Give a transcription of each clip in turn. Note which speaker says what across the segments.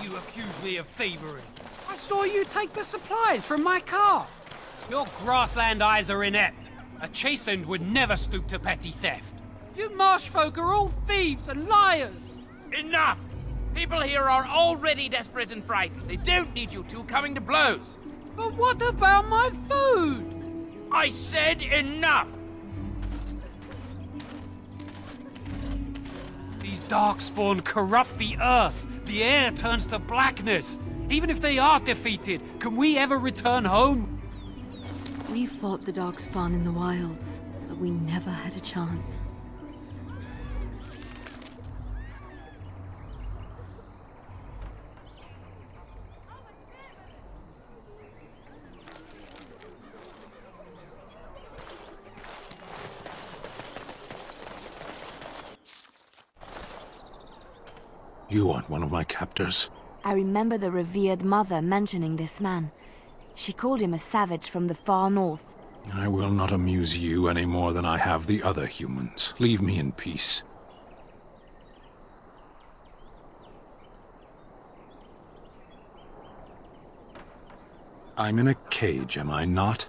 Speaker 1: you accuse me of thievery?
Speaker 2: I saw you take the supplies from my car.
Speaker 1: Your grassland eyes are inept. A chastened would never stoop to petty theft.
Speaker 2: You marsh folk are all thieves and liars.
Speaker 3: Enough! People here are already desperate and frightened. They don't need you two coming to blows.
Speaker 2: But what about my food?
Speaker 3: I said enough!
Speaker 1: These darkspawn corrupt the earth. The air turns to blackness. Even if they are defeated, can we ever return home?
Speaker 4: We fought the darkspawn in the wilds, but we never had a chance.
Speaker 5: You aren't one of my captors.
Speaker 4: I remember the revered mother mentioning this man. She called him a savage from the far north.
Speaker 5: I will not amuse you any more than I have the other humans. Leave me in peace. I'm in a cage, am I not?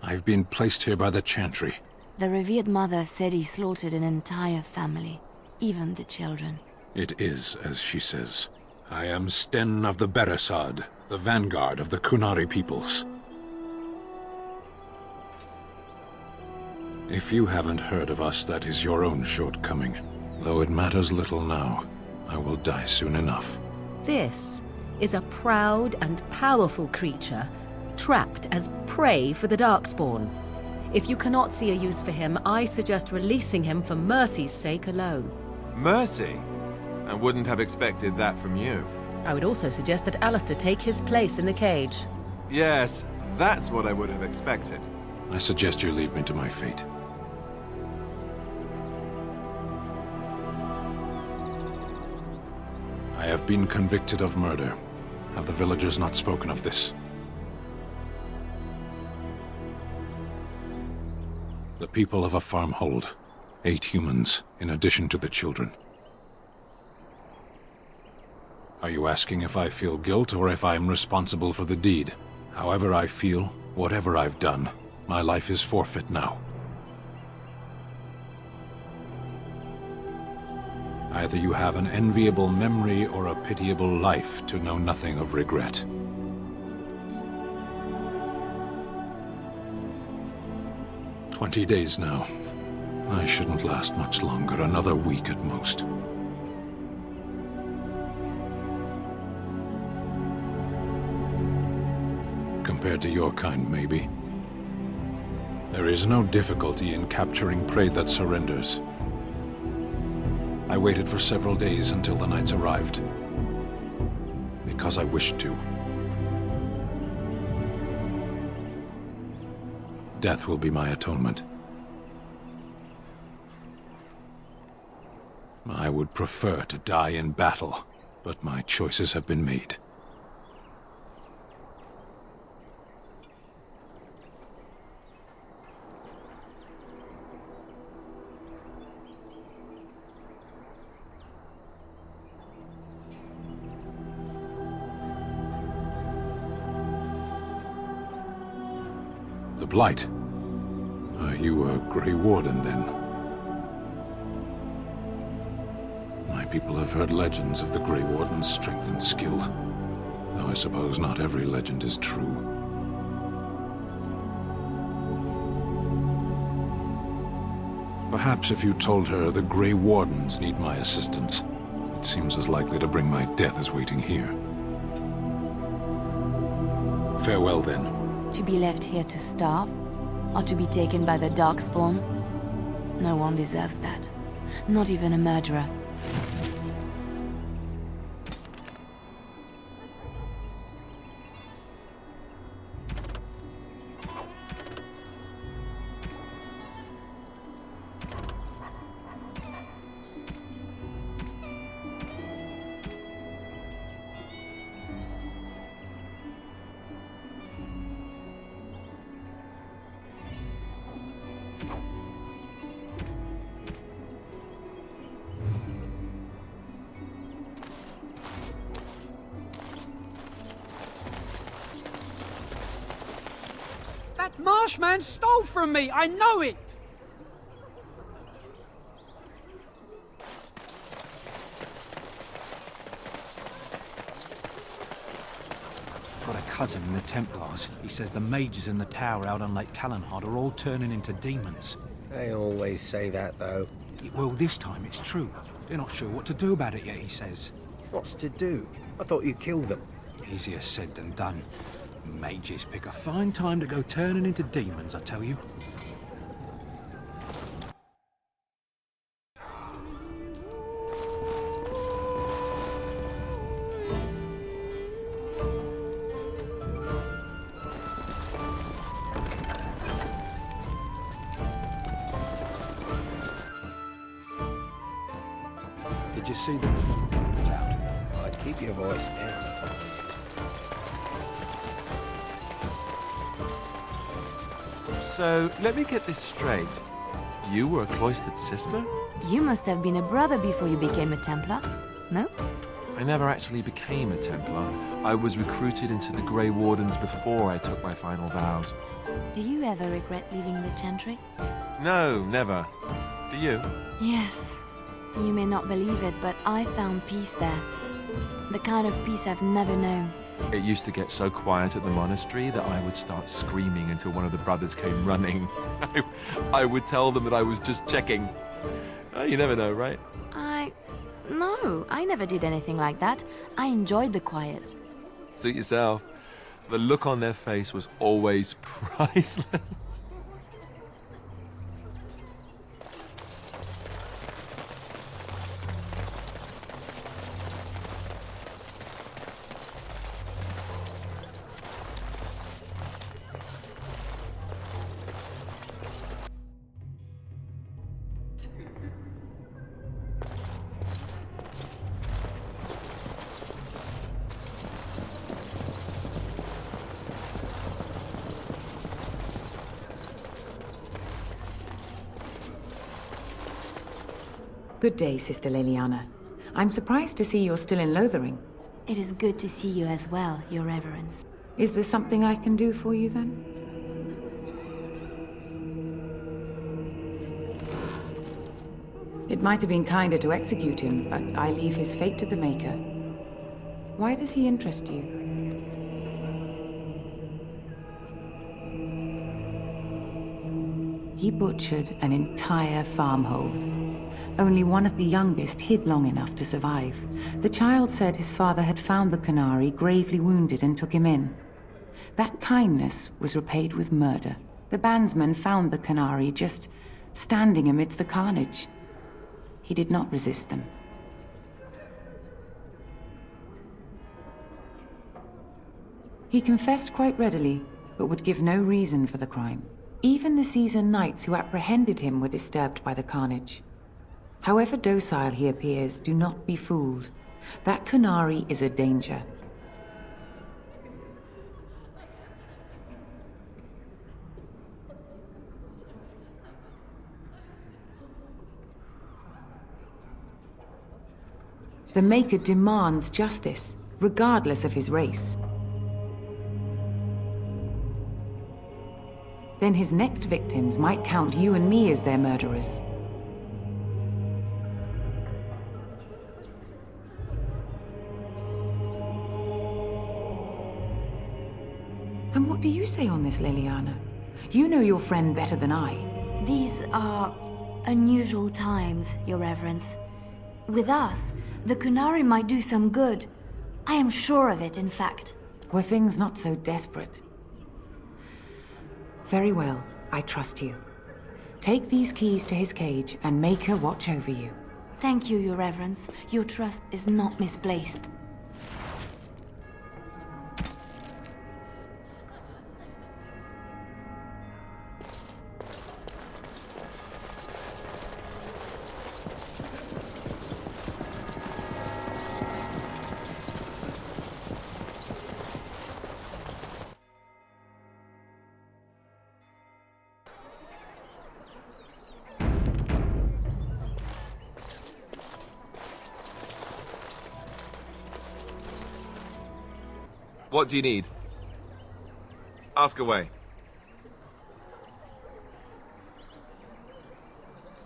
Speaker 5: I've been placed here by the Chantry.
Speaker 4: The revered mother said he slaughtered an entire family, even the children.
Speaker 5: It is as she says. I am Sten of the Beresad, the vanguard of the Qunari peoples. If you haven't heard of us, that is your own shortcoming. Though it matters little now, I will die soon enough.
Speaker 6: This is a proud and powerful creature, trapped as prey for the Darkspawn. If you cannot see a use for him, I suggest releasing him for mercy's sake alone.
Speaker 7: Mercy? I wouldn't have expected that from you.
Speaker 6: I would also suggest that Alistair take his place in the cage.
Speaker 7: Yes, that's what I would have expected.
Speaker 5: I suggest you leave me to my fate. I have been convicted of murder. Have the villagers not spoken of this? The people of a farm hold 8 humans, in addition to the children. Are you asking if I feel guilt or if I am responsible for the deed? However I feel, whatever I've done, my life is forfeit now. Either you have an enviable memory or a pitiable life to know nothing of regret. "20 days now. I shouldn't last much longer, another week at most. Compared to your kind, maybe. There is no difficulty in capturing prey that surrenders. I waited for several days until the knights arrived. Because I wished to. Death will be my atonement. I would prefer to die in battle, but my choices have been made. The Blight. Are you a Grey Warden, then? My people have heard legends of the Grey Warden's strength and skill, though I suppose not every legend is true. Perhaps if you told her the Grey Wardens need my assistance, it seems as likely to bring my death as waiting here. Farewell, then.
Speaker 4: To be left here to starve? Or to be taken by the Darkspawn? No one deserves that. Not even a murderer.
Speaker 2: Marshman stole from me, I know it!
Speaker 8: Got a cousin in the Templars. He says the mages in the tower out on Lake Callanhad are all turning into demons.
Speaker 9: They always say that, though.
Speaker 8: Well, this time it's true. They're not sure what to do about it yet, he says.
Speaker 9: What's to do? I thought you killed them.
Speaker 8: Easier said than done. Mages pick a fine time to go turning into demons, I tell you. Did you see them?
Speaker 9: I'd keep your voice down.
Speaker 7: So, let me get this straight. You were a cloistered sister?
Speaker 4: You must have been a brother before you became a Templar, no?
Speaker 7: I never actually became a Templar. I was recruited into the Grey Wardens before I took my final vows.
Speaker 4: Do you ever regret leaving the Chantry?
Speaker 7: No, never. Do you?
Speaker 4: Yes. You may not believe it, but I found peace there. The kind of peace I've never known.
Speaker 7: It used to get so quiet at the monastery that I would start screaming until one of the brothers came running. I would tell them that I was just checking. Oh, you never know, right?
Speaker 4: No, I never did anything like that. I enjoyed the quiet.
Speaker 7: Suit yourself. The look on their face was always priceless.
Speaker 10: Good day, Sister Leliana. I'm surprised to see you're still in Lothering.
Speaker 4: It is good to see you as well, Your Reverence.
Speaker 10: Is there something I can do for you, then? It might have been kinder to execute him, but I leave his fate to the Maker. Why does he interest you? He butchered an entire farmhold. Only one of the youngest hid long enough to survive. The child said his father had found the Qunari gravely wounded and took him in. That kindness was repaid with murder. The bandsman found the Qunari just standing amidst the carnage. He did not resist them. He confessed quite readily, but would give no reason for the crime. Even the seasoned knights who apprehended him were disturbed by the carnage. However docile he appears, do not be fooled. That Qunari is a danger. The Maker demands justice, regardless of his race. Then his next victims might count you and me as their murderers. And what do you say on this, Leliana? You know your friend better than I.
Speaker 4: These are unusual times, Your Reverence. With us, the Qunari might do some good. I am sure of it, in fact.
Speaker 10: Were things not so desperate? Very well, I trust you. Take these keys to his cage and make her watch over you.
Speaker 4: Thank you, Your Reverence. Your trust is not misplaced.
Speaker 7: What do you need? Ask away.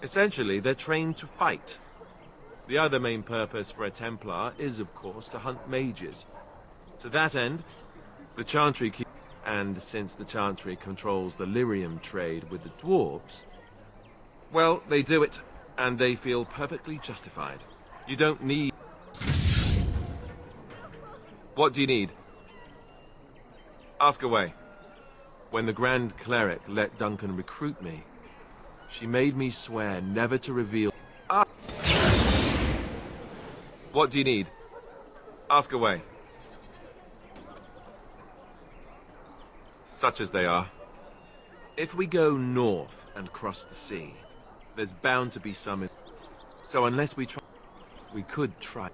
Speaker 7: Essentially, they're trained to fight. The other main purpose for a Templar is, of course, to hunt mages. To that end, the Chantry keep... And since the Chantry controls the lyrium trade with the dwarves, well, they do it, and they feel perfectly justified. You don't need... What do you need? Ask away. When the Grand Cleric let Duncan recruit me, she made me swear never to reveal... What do you need? Ask away. Such as they are. If we go north and cross the sea, there's bound to be some... So unless we try... We could try.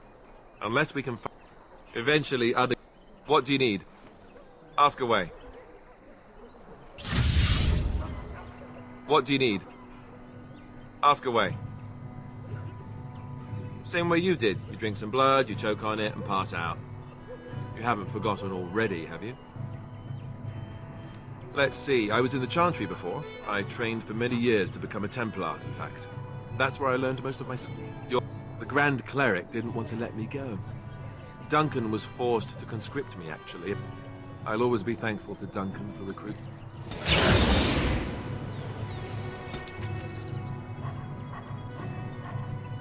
Speaker 7: Unless we can find... Eventually other... What do you need? Ask away. What do you need? Ask away. Same way you did. You drink some blood, you choke on it, and pass out. You haven't forgotten already, have you? Let's see, I was in the Chantry before. I trained for many years to become a Templar, in fact. That's where I learned most of my... The Grand Cleric didn't want to let me go. Duncan was forced to conscript me, actually. I'll always be thankful to Duncan for recruiting.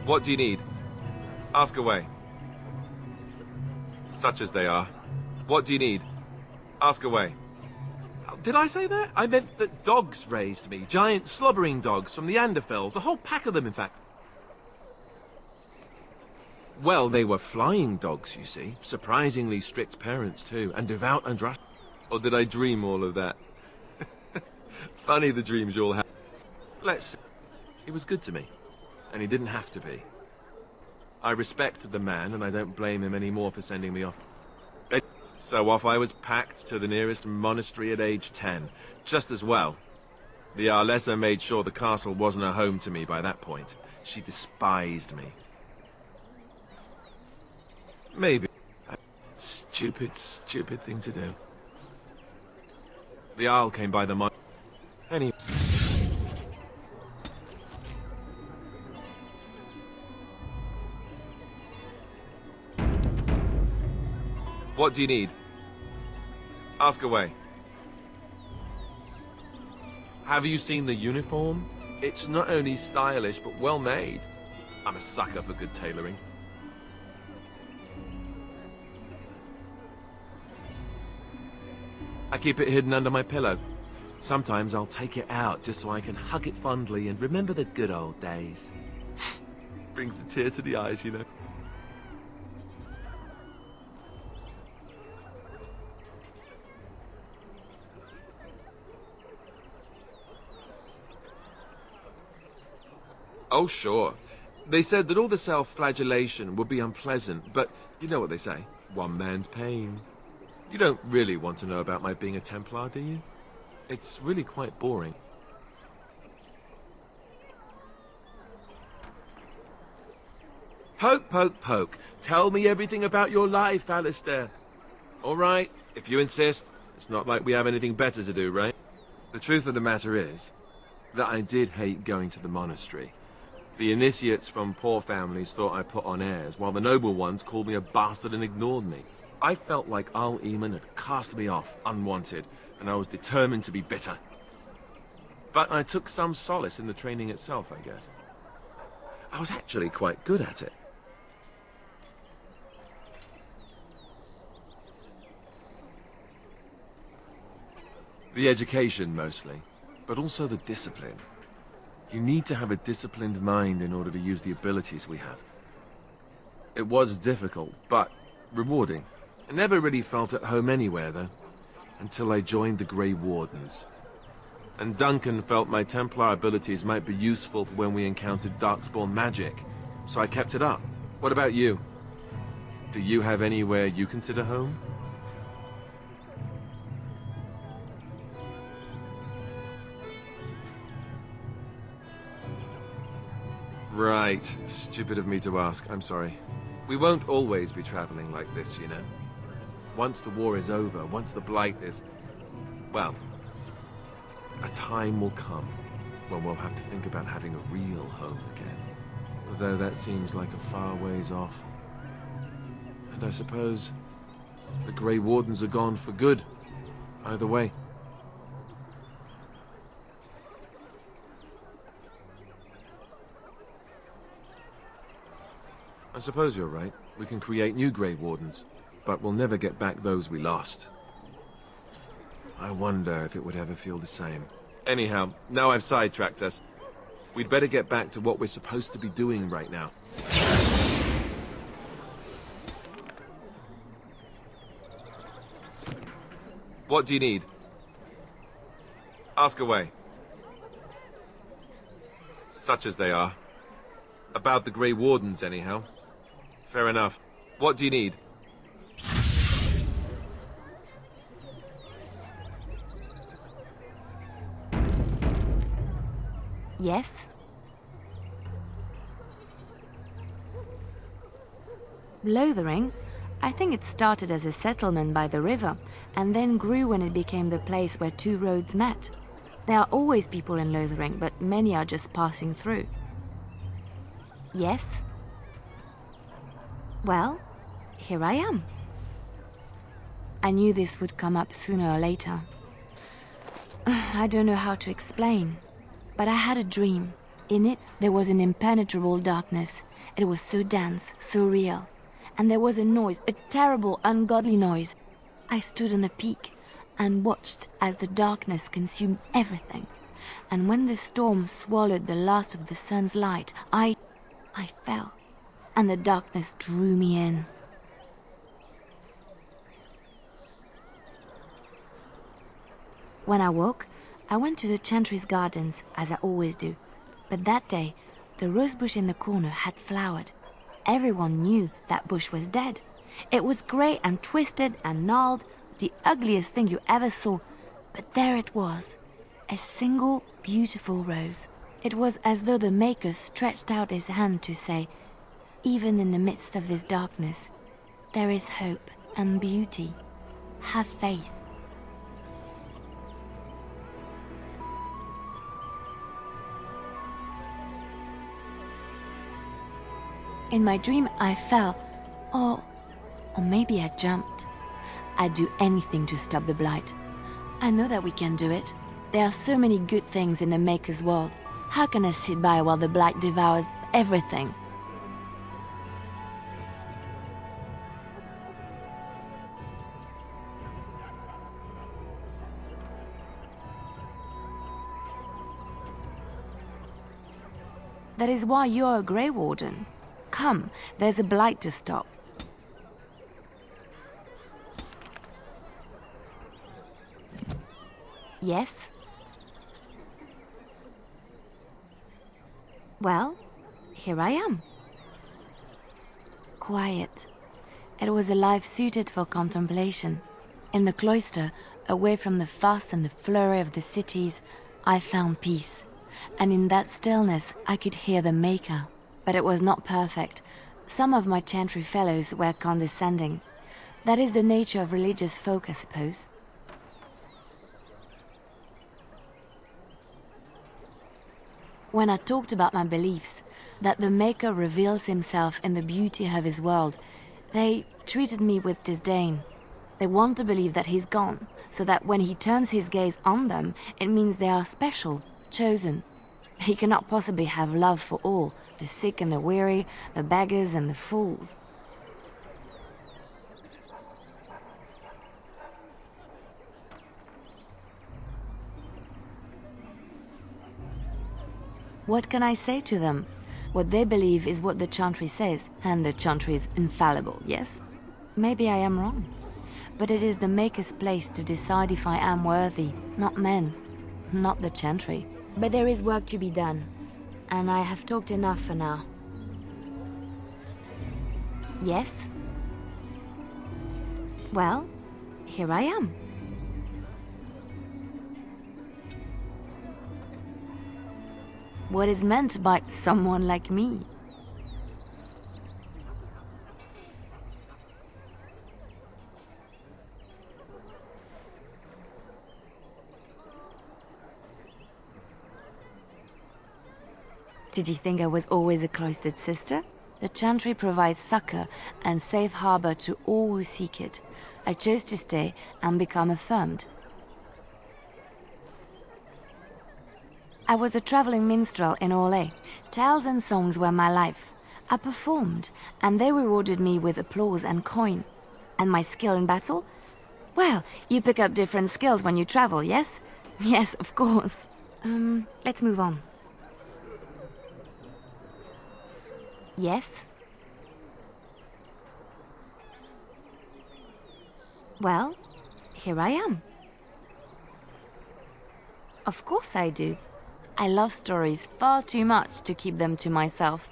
Speaker 7: What do you need? Ask away. Such as they are. What do you need? Ask away. Did I say that? I meant that dogs raised me. Giant slobbering dogs from the Anderfells. A whole pack of them, in fact. Well, they were flying dogs, you see. Surprisingly strict parents, too. And devout and rushed. Or did I dream all of that? Funny the dreams you all have. Let's see. He was good to me. And he didn't have to be. I respect the man, and I don't blame him anymore for sending me off. So off I was packed to the nearest monastery at age 10. Just as well. The Arlessa made sure the castle wasn't a home to me by that point. She despised me. Maybe. A stupid thing to do. The Arl came by the mon... Anyway... What do you need? Ask away. Have you seen the uniform? It's not only stylish, but well made. I'm a sucker for good tailoring. I keep it hidden under my pillow. Sometimes I'll take it out just so I can hug it fondly and remember the good old days. Brings a tear to the eyes, you know. Oh, sure. They said that all the self-flagellation would be unpleasant, but you know what they say, one man's pain. You don't really want to know about my being a Templar, do you? It's really quite boring. Poke, poke, poke. Tell me everything about your life, Alistair. All right, if you insist. It's not like we have anything better to do, right? The truth of the matter is that I did hate going to the monastery. The initiates from poor families thought I put on airs, while the noble ones called me a bastard and ignored me. I felt like Al Eamon had cast me off, unwanted, and I was determined to be bitter. But I took some solace in the training itself, I guess. I was actually quite good at it. The education, mostly, but also the discipline. You need to have a disciplined mind in order to use the abilities we have. It was difficult, but rewarding. I never really felt at home anywhere, though, until I joined the Grey Wardens. And Duncan felt my Templar abilities might be useful for when we encountered Darkspawn magic, so I kept it up. What about you? Do you have anywhere you consider home? Right. Stupid of me to ask. I'm sorry. We won't always be traveling like this, you know. Once the war is over, once the Blight is... well, a time will come when we'll have to think about having a real home again. Though that seems like a far ways off. And I suppose the Grey Wardens are gone for good. Either way. I suppose you're right. We can create new Grey Wardens, but we'll never get back those we lost. I wonder if it would ever feel the same. Anyhow, now I've sidetracked us. We'd better get back to what we're supposed to be doing right now. What do you need? Ask away. Such as they are. About the Grey Wardens, anyhow. Fair enough. What do you need?
Speaker 4: Yes? Lothering? I think it started as a settlement by the river, and then grew when it became the place where two roads met. There are always people in Lothering, but many are just passing through. Yes? Well, here I am. I knew this would come up sooner or later. I don't know how to explain, but I had a dream. In it, there was an impenetrable darkness. It was so dense, so real. And there was a noise, a terrible, ungodly noise. I stood on a peak and watched as the darkness consumed everything. And when the storm swallowed the last of the sun's light, I fell, and the darkness drew me in. When I woke, I went to the Chantry's gardens, as I always do. But that day, the rosebush in the corner had flowered. Everyone knew that bush was dead. It was grey and twisted and gnarled, the ugliest thing you ever saw. But there it was, a single beautiful rose. It was as though the Maker stretched out his hand to say, even in the midst of this darkness, there is hope and beauty. Have faith. In my dream, I fell, or maybe I jumped. I'd do anything to stop the Blight. I know that we can do it. There are so many good things in the Maker's world. How can I sit by while the Blight devours everything? That is why you're a Grey Warden. Come, there's a Blight to stop. Yes? Well, here I am. Quiet. It was a life suited for contemplation. In the cloister, away from the fuss and the flurry of the cities, I found peace. And in that stillness, I could hear the Maker. But it was not perfect. Some of my Chantry fellows were condescending. That is the nature of religious folk, I suppose. When I talked about my beliefs, that the Maker reveals himself in the beauty of his world, they treated me with disdain. They want to believe that he's gone, so that when he turns his gaze on them, it means they are special, chosen. He cannot possibly have love for all, the sick and the weary, the beggars and the fools. What can I say to them? What they believe is what the Chantry says, and the Chantry is infallible, yes? Maybe I am wrong. But it is the Maker's place to decide if I am worthy, not men, not the Chantry. But there is work to be done, and I have talked enough for now. Yes? Well, here I am. What is meant by someone like me? Did you think I was always a cloistered sister? The Chantry provides succor and safe harbor to all who seek it. I chose to stay and become affirmed. I was a traveling minstrel in Orlais. Tales and songs were my life. I performed, and they rewarded me with applause and coin. And my skill in battle? Well, you pick up different skills when you travel, yes? Yes, of course. Let's move on. Yes? Well, here I am. Of course I do. I love stories far too much to keep them to myself.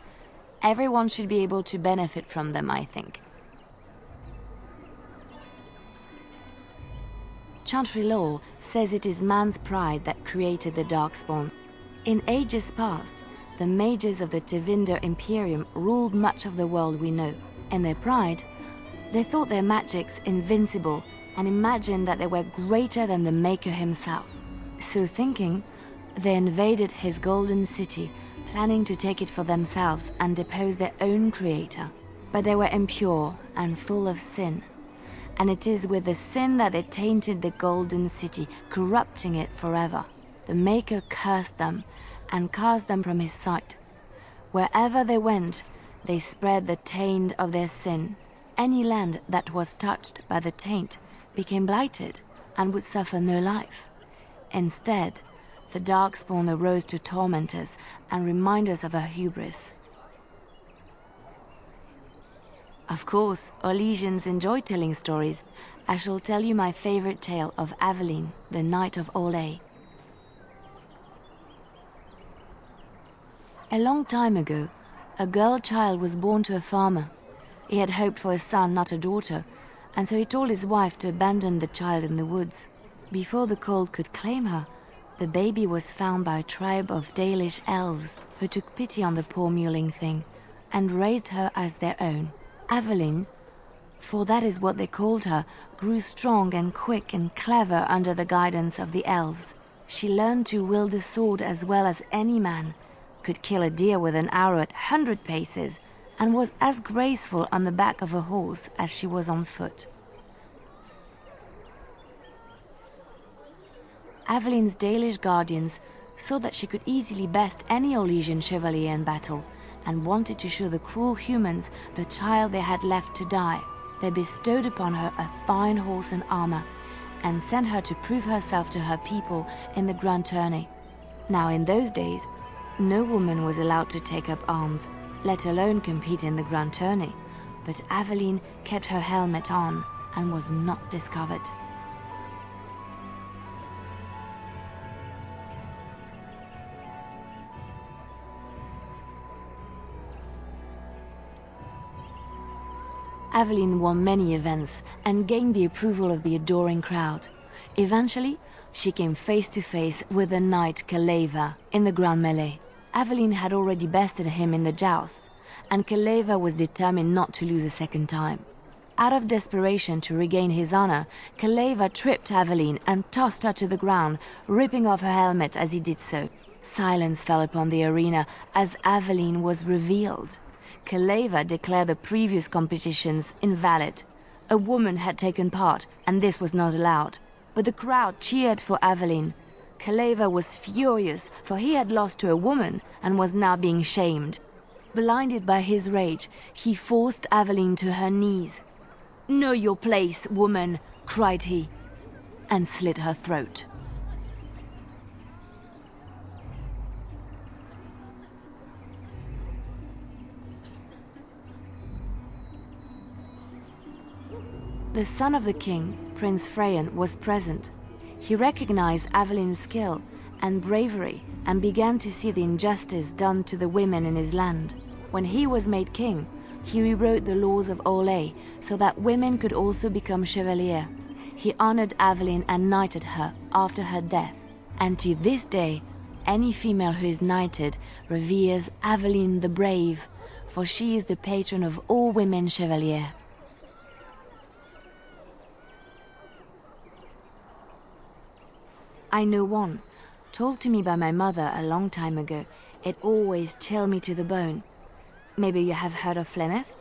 Speaker 4: Everyone should be able to benefit from them, I think. Chantry law says it is man's pride that created the Darkspawn. In ages past, the mages of the Tevinder Imperium ruled much of the world we know. In their pride, they thought their magics invincible and imagined that they were greater than the Maker himself. So thinking, they invaded his golden city, planning to take it for themselves and depose their own creator. But they were impure and full of sin. And it is with the sin that they tainted the golden city, corrupting it forever. The Maker cursed them and cast them from his sight. Wherever they went, they spread the taint of their sin. Any land that was touched by the taint became blighted and would suffer no life. Instead, the Darkspawn arose to torment us and remind us of our hubris. Of course, Orlesians enjoy telling stories. I shall tell you my favorite tale of Aveline, the Knight of Orlais. A long time ago, a girl child was born to a farmer. He had hoped for a son, not a daughter, and so he told his wife to abandon the child in the woods. Before the cold could claim her, the baby was found by a tribe of Dalish elves who took pity on the poor mewling thing and raised her as their own. Aveline, for that is what they called her, grew strong and quick and clever under the guidance of the elves. She learned to wield the sword as well as any man, could kill a deer with an arrow at 100 paces, and was as graceful on the back of a horse as she was on foot. Aveline's Dalish guardians saw that she could easily best any Orlesian chevalier in battle, and wanted to show the cruel humans the child they had left to die. They bestowed upon her a fine horse and armor, and sent her to prove herself to her people in the grand tourney. Now in those days, no woman was allowed to take up arms, let alone compete in the grand tourney, but Aveline kept her helmet on and was not discovered. Aveline won many events and gained the approval of the adoring crowd. Eventually, she came face to face with the knight Kaleva in the grand melee. Aveline had already bested him in the joust, and Kaleva was determined not to lose a second time. Out of desperation to regain his honor, Kaleva tripped Aveline and tossed her to the ground, ripping off her helmet as he did so. Silence fell upon the arena as Aveline was revealed. Kaleva declared the previous competitions invalid. A woman had taken part, and this was not allowed. But the crowd cheered for Aveline. Kaleva was furious, for he had lost to a woman and was now being shamed. Blinded by his rage, he forced Aveline to her knees. "Know your place, woman," cried he, and slit her throat. The son of the king, Prince Freyan, was present. He recognized Aveline's skill and bravery and began to see the injustice done to the women in his land. When he was made king, he rewrote the laws of Orlais so that women could also become chevalier. He honored Aveline and knighted her after her death. And to this day, any female who is knighted reveres Aveline the Brave, for she is the patron of all women chevalier. I know one, told to me by my mother a long time ago. It always chilled me to the bone. Maybe you have heard of Flemeth?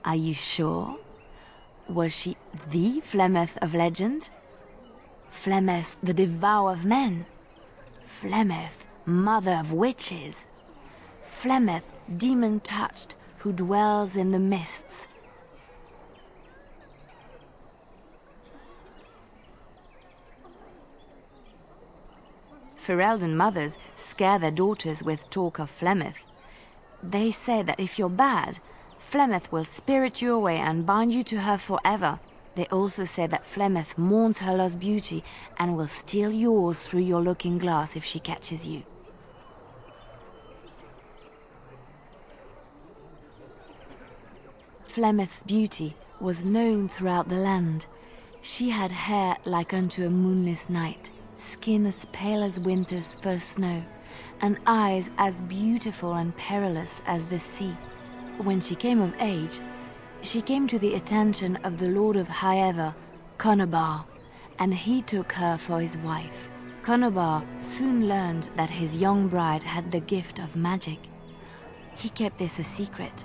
Speaker 4: Are you sure? Was she the Flemeth of legend? Flemeth, the devourer of men? Flemeth, mother of witches? Flemeth, demon-touched, who dwells in the mists? Ferelden mothers scare their daughters with talk of Flemeth. They say that if you're bad, Flemeth will spirit you away and bind you to her forever. They also say that Flemeth mourns her lost beauty and will steal yours through your looking glass if she catches you. Flemeth's beauty was known throughout the land. She had hair like unto a moonless night, skin as pale as winter's first snow, and eyes as beautiful and perilous as the sea. When she came of age, she came to the attention of the Lord of Highever, Baugh, and he took her for his wife. Baugh soon learned that his young bride had the gift of magic. He kept this a secret,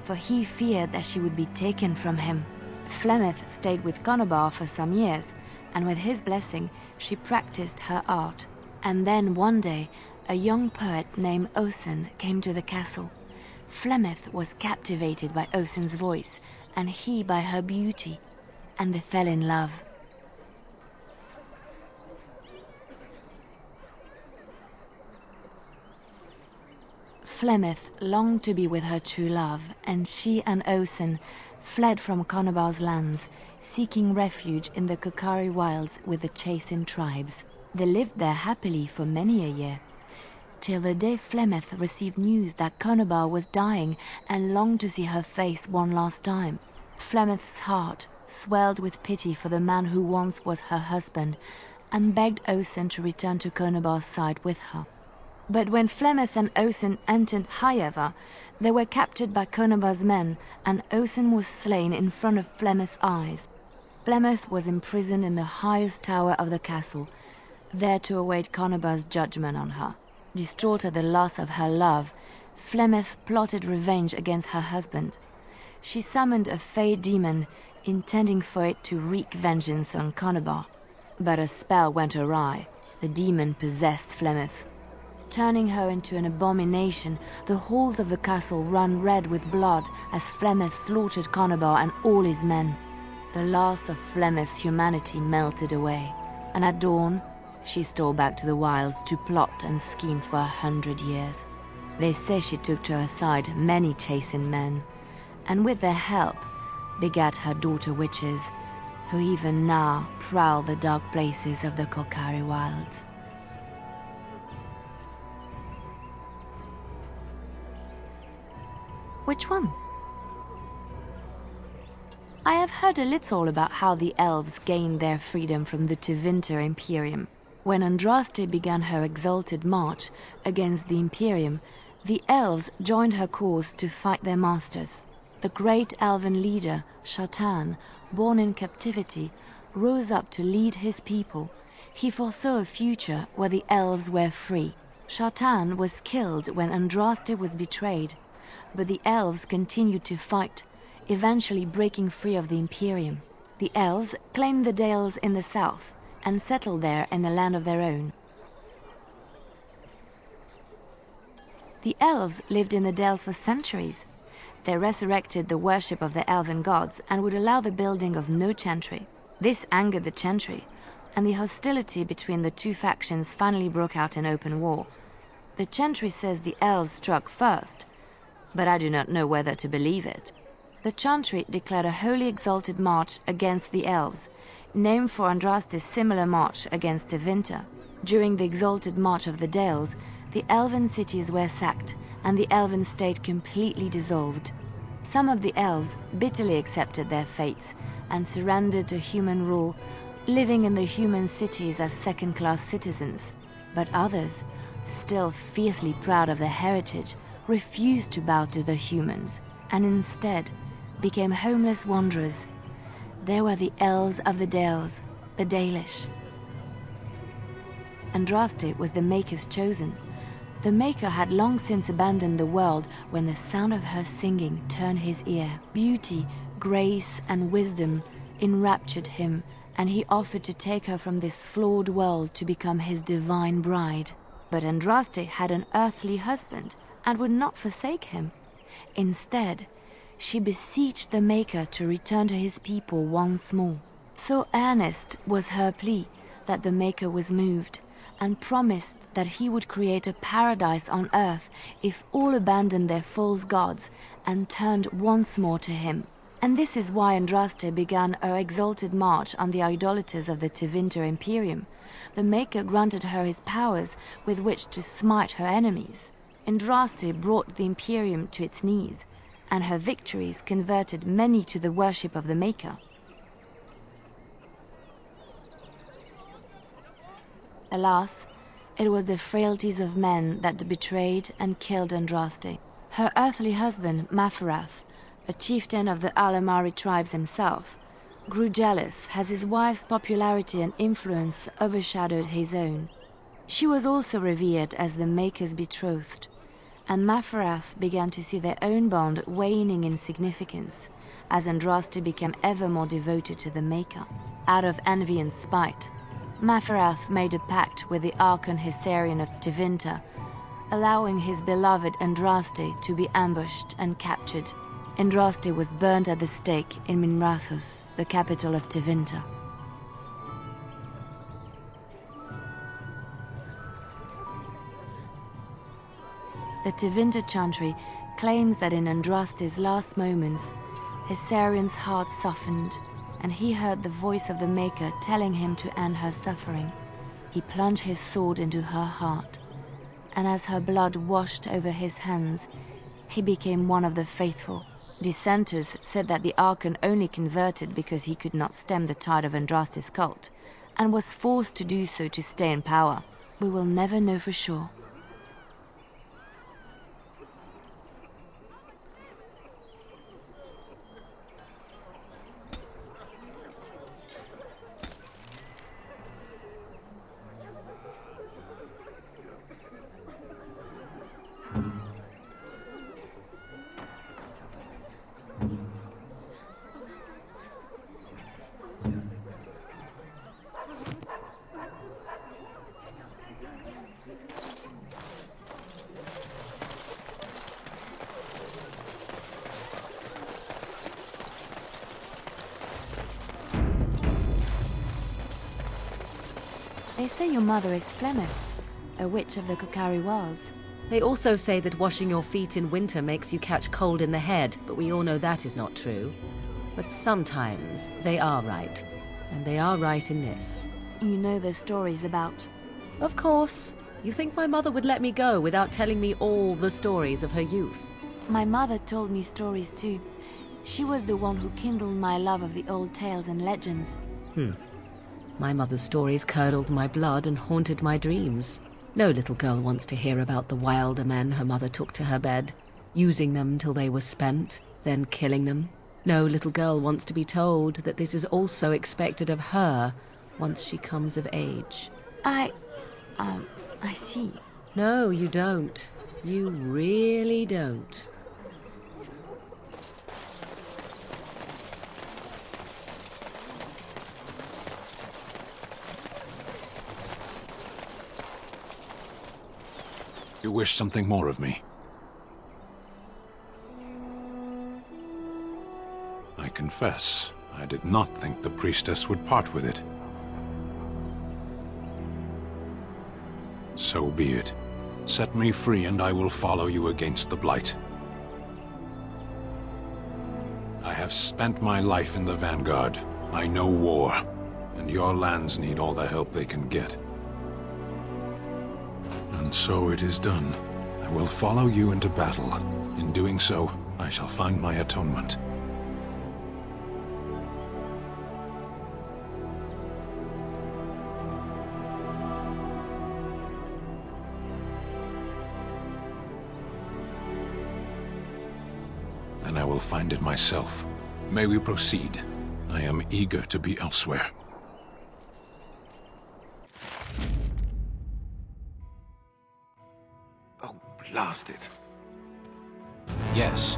Speaker 4: for he feared that she would be taken from him. Flemeth stayed with Baugh for some years, and with his blessing, she practiced her art. And then one day, a young poet named Osen came to the castle. Flemeth was captivated by Osen's voice, and he by her beauty, and they fell in love. Flemeth longed to be with her true love, and she and Osen fled from Baugh's lands, seeking refuge in the Qunari wilds with the Chasing tribes. They lived there happily for many a year, till the day Flemeth received news that Baugh was dying and longed to see her face one last time. Flemeth's heart swelled with pity for the man who once was her husband, and begged Osen to return to Baugh's side with her. But when Flemeth and Osen entered Highever, they were captured by Baugh's men, and Osen was slain in front of Flemeth's eyes. Flemeth was imprisoned in the highest tower of the castle, there to await Baugh's judgment on her. Distraught at the loss of her love, Flemeth plotted revenge against her husband. She summoned a fey demon, intending for it to wreak vengeance on Baugh. But a spell went awry. The demon possessed Flemeth. Turning her into an abomination, the halls of the castle ran red with blood as Flemeth slaughtered Baugh and all his men. The last of Flemeth's humanity melted away, and at dawn, she stole back to the wilds to plot and scheme for 100 years. They say she took to her side many Chasing men, and with their help begat her daughter witches, who even now prowl the dark places of the Qunari wilds. Which one? I have heard a little about how the elves gained their freedom from the Tevinter Imperium. When Andraste began her exalted march against the Imperium, the elves joined her cause to fight their masters. The great elven leader, Chanter, born in captivity, rose up to lead his people. He foresaw a future where the elves were free. Chanter was killed when Andraste was betrayed, but the elves continued to fight, eventually breaking free of the Imperium. The elves claimed the dales in the south and settled there in the land of their own. The elves lived in the dales for centuries. They resurrected the worship of the elven gods and would allow the building of no Chantry. This angered the Chantry, and the hostility between the two factions finally broke out in open war. The Chantry says the elves struck first, but I do not know whether to believe it. The Chantry declared a wholly exalted march against the elves, named for Andraste's similar march against Tevinter. During the exalted march of the Dales, the elven cities were sacked, and the elven state completely dissolved. Some of the elves bitterly accepted their fates and surrendered to human rule, living in the human cities as second-class citizens. But others, still fiercely proud of their heritage, refused to bow to the humans. and instead became homeless wanderers. They were the elves of the Dales, the Dalish. Andraste was the Maker's chosen. The Maker had long since abandoned the world when the sound of her singing turned his ear. Beauty, grace, and wisdom enraptured him, and he offered to take her from this flawed world to become his divine bride. But Andraste had an earthly husband and would not forsake him. Instead, she beseeched the Maker to return to his people once more. So earnest was her plea that the Maker was moved, and promised that he would create a paradise on earth if all abandoned their false gods and turned once more to him. And this is why Andraste began her exalted march on the idolaters of the Tevinter Imperium. The Maker granted her his powers with which to smite her enemies. Andraste brought the Imperium to its knees, and her victories converted many to the worship of the Maker. Alas, it was the frailties of men that betrayed and killed Andraste. Her earthly husband, Maferath, a chieftain of the Alamari tribes himself, grew jealous as his wife's popularity and influence overshadowed his own. She was also revered as the Maker's betrothed, and Maferath began to see their own bond waning in significance as Andraste became ever more devoted to the Maker. Out of envy and spite, Maferath made a pact with the Archon Hysarian of Tevinter, allowing his beloved Andraste to be ambushed and captured. Andraste was burned at the stake in Minrathous, the capital of Tevinter. The Tevinter Chantry claims that in Andraste's last moments, Hysarian's heart softened, and he heard the voice of the Maker telling him to end her suffering. He plunged his sword into her heart, and as her blood washed over his hands, he became one of the faithful. Dissenters said that the Archon only converted because he could not stem the tide of Andraste's cult, and was forced to do so to stay in power. We will never know for sure. They say your mother is Flemeth, a witch of the Qunari wilds.
Speaker 6: They also say that washing your feet in winter makes you catch cold in the head, but we all know that is not true. But sometimes they are right, and they are right in this.
Speaker 4: You know the stories about...
Speaker 6: Of course. You think my mother would let me go without telling me all the stories of her youth?
Speaker 4: My mother told me stories too. She was the one who kindled my love of the old tales and legends.
Speaker 6: My mother's stories curdled my blood and haunted my dreams. No little girl wants to hear about the wilder men her mother took to her bed, using them till they were spent, then killing them. No little girl wants to be told that this is also expected of her once she comes of age.
Speaker 4: I see.
Speaker 6: No, you don't. You really don't.
Speaker 5: You wish something more of me? I confess, I did not think the priestess would part with it. So be it. Set me free and I will follow you against the Blight. I have spent my life in the vanguard. I know war, and your lands need all the help they can get. And so it is done. I will follow you into battle. In doing so, I shall find my atonement. Then I will find it myself. May we proceed? I am eager to be elsewhere.
Speaker 11: Oh, blast it.
Speaker 8: Yes.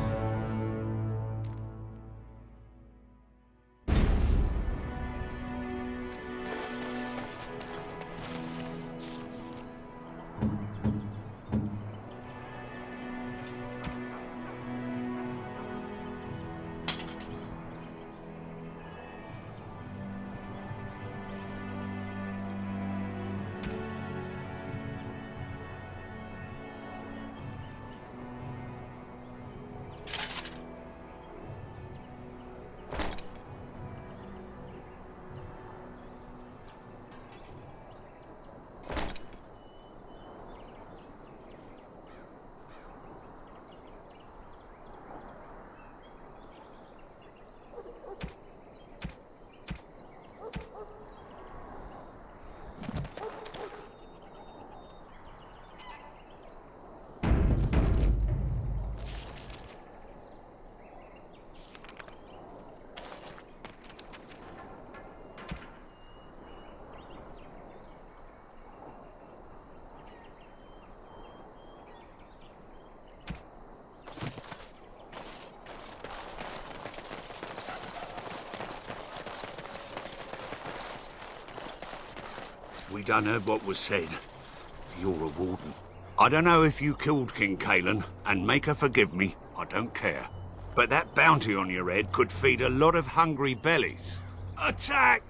Speaker 12: We done heard what was said. You're a warden. I don't know if you killed King Kalen, and make her forgive me, I don't care. But that bounty on your head could feed a lot of hungry bellies. Attack!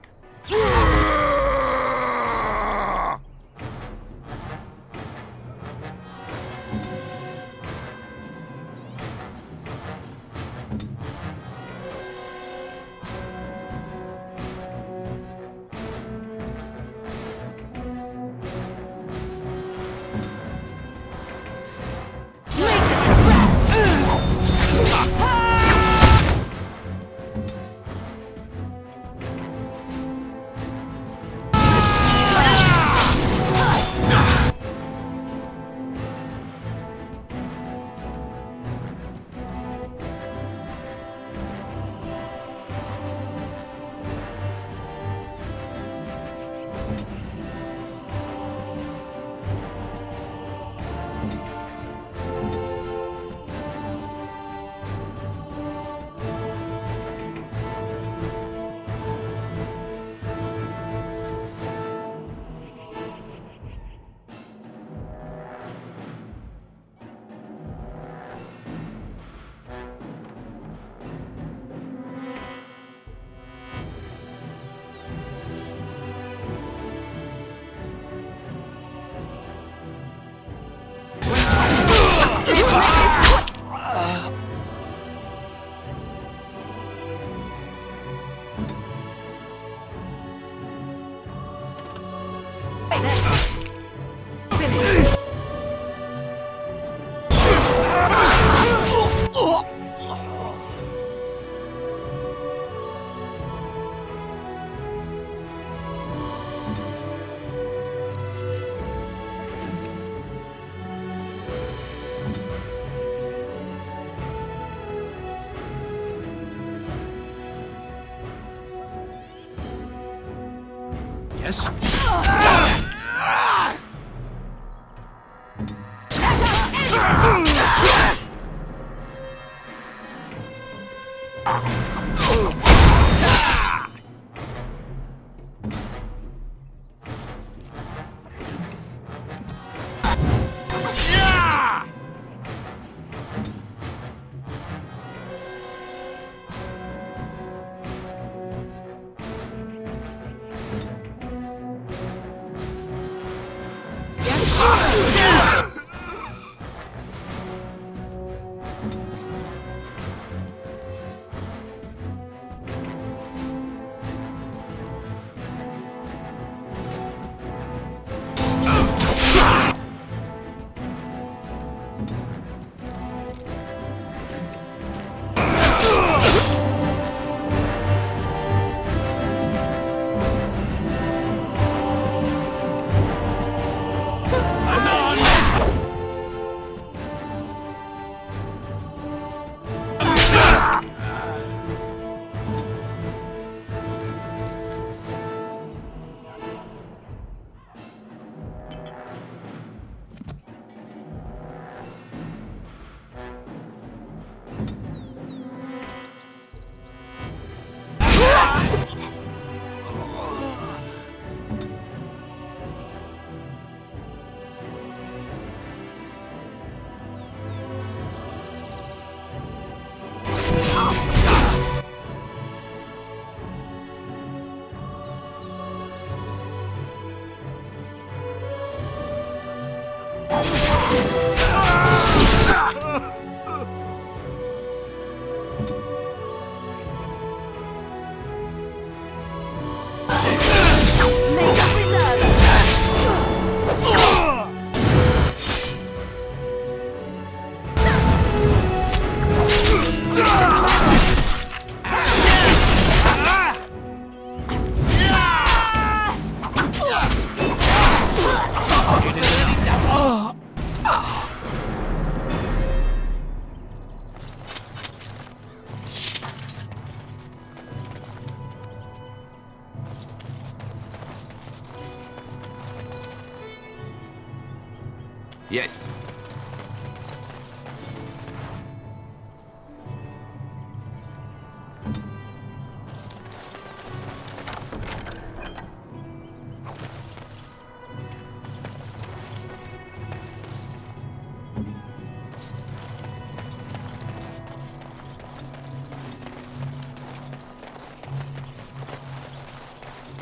Speaker 7: Yes.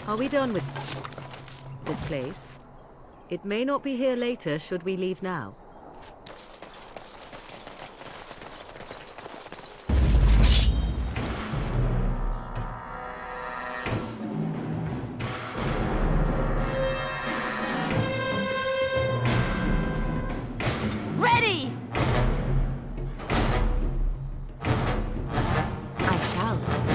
Speaker 6: Are we done with this place? It may not be here later should we leave now.
Speaker 4: Ready! I shall.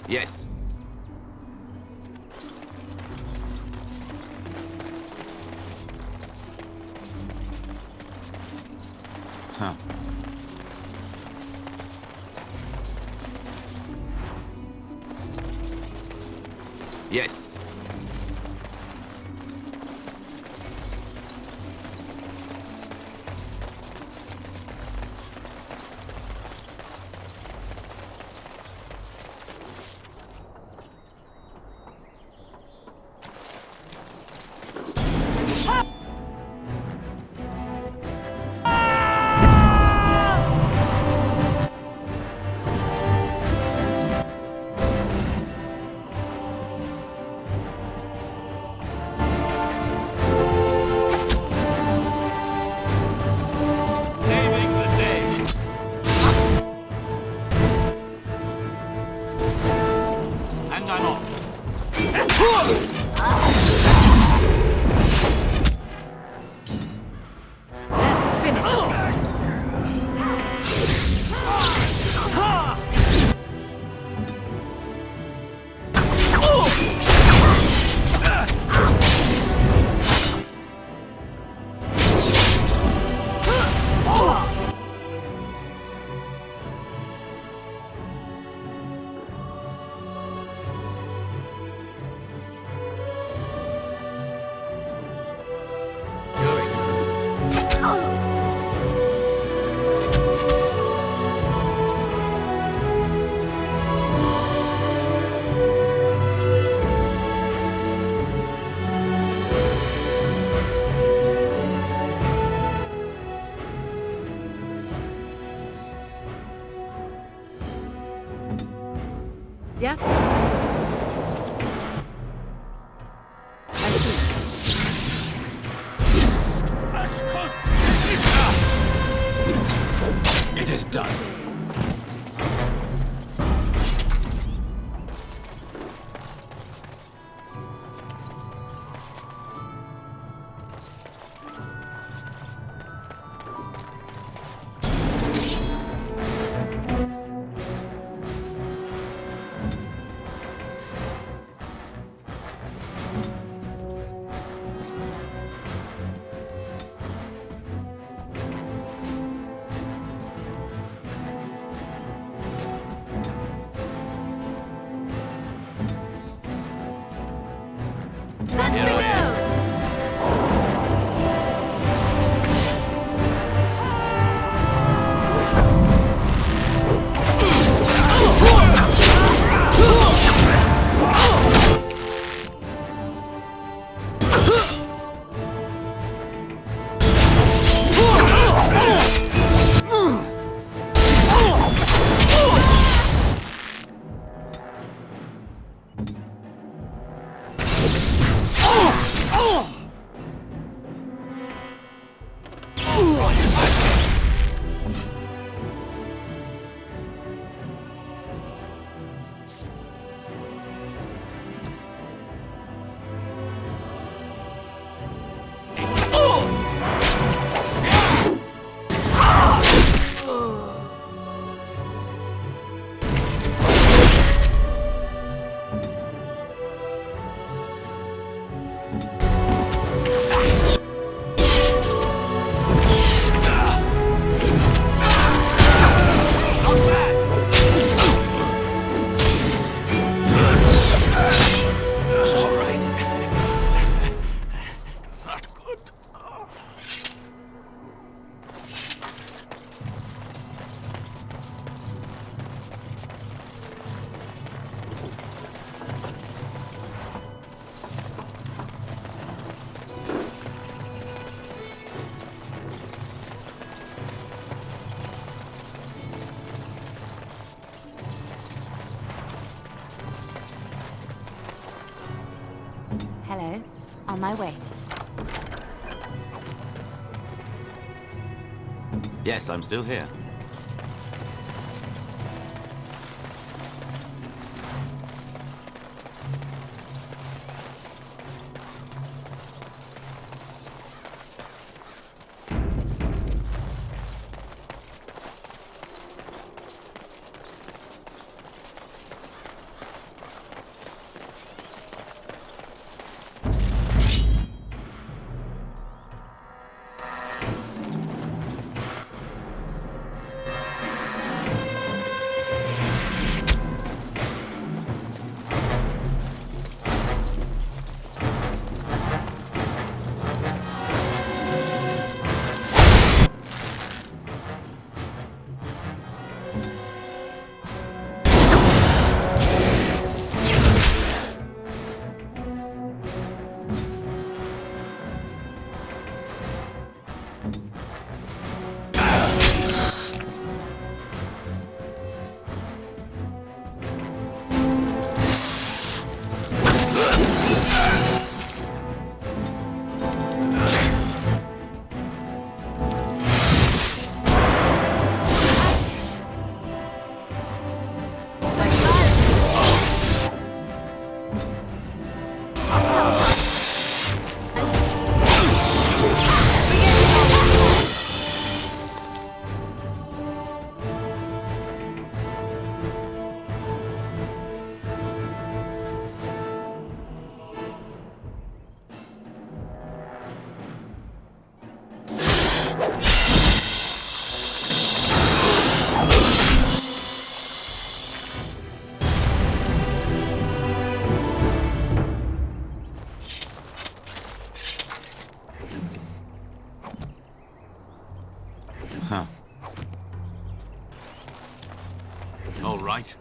Speaker 7: Yes.
Speaker 8: Huh.
Speaker 11: Yes.
Speaker 6: Yes?
Speaker 5: It is done.
Speaker 4: Hello. On my way.
Speaker 11: Yes, I'm still here. All right.